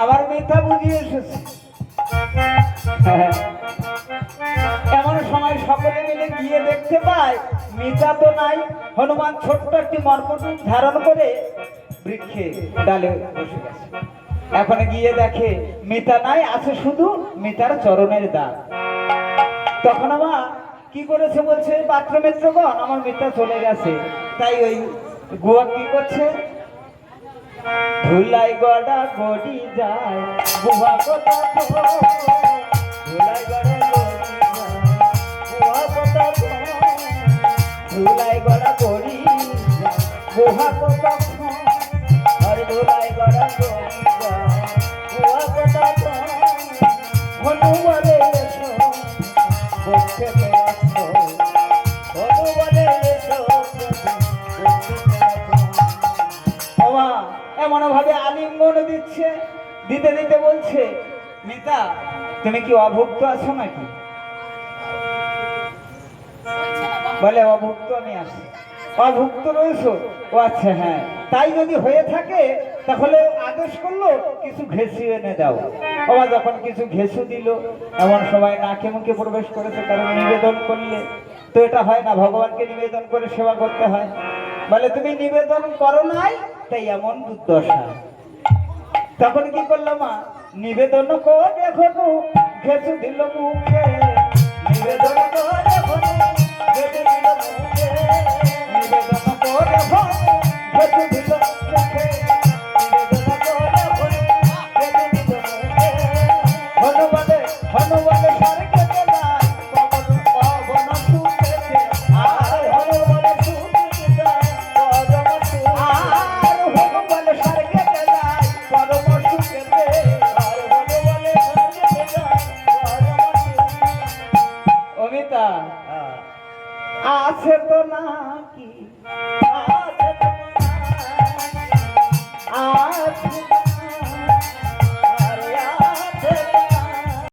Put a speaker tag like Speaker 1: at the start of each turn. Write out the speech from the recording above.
Speaker 1: আবার মিথ্যা বুঝিয়ে এসেছে। এমন সময় সকলে মিলে গিয়ে দেখতে পায় মিতা তো নাই। হনুমান ছোট্ট একটি মর্মরূপ ধারণ করে বৃক্ষে ডালে বসে গেছে। এখন গিয়ে দেখে মিতা নাই, আছে শুধু মিতার চরণের দাগ। তখন আবার কি করেছে বলছে, পাত্র মিত্রগণ আমার মিতা চলে গেছে। তাই ওই গুয়া কি করছে, ধুলাই গড়া গড়ি যায় গুহা কথা, ধুলাই গড়া গড়ি যায় গুহা কথা, ধুলাই গড়া গড়ি যায় গুহা কথা, আরে ধুলাই গড়া গড়ি যায় গুহা কথা। হনু বলে এসো বসে আসো, হনু বলে এসো এমন ভাবে আলিঙ্গন দিচ্ছে। দিতে দিতে বলছে, মিতা তুমি কি অভুক্ত আছো নাকি? বলে অভুক্ত আমি আছি। অভুক্ত রয়েছো? ও আচ্ছা হ্যাঁ, তাই যদি হয়ে থাকে তাহলে আদেশ করলো কিছু ঘেঁষু এনে দাও। বাবা যখন কিছু ঘেঁষু দিল, এমন সময় নাকে মুখে প্রবেশ করেছে, কারণ নিবেদন করলে তো এটা হয় না, ভগবানকে নিবেদন করে সেবা করতে হয়। বলে তুমি নিবেদন করো নাই তাই এমন দুর্দশা। তখন কি করলো মা, নিবেদন করে এখনো ঘেঁষু দিল মুখে, নিবেদন করে এখনো ঘেঁষু দিল মুখে, নিবেদন করে এখনো ঘেঁষু দিল মুখে, নিবেদন করে এখনো ঘেঁষু দিল মুখে। হনু বলে সারে কেটে যায় পবন শুনতেছে, আর হনু বলে শুনতে যায় পবন শুনতে, আর হনু বলে সারে কেটে যায় পবন শুনতে, আর হনু বলে সারে কেটে যায় পবন শুনতে। অমিতা আছে তো নাকি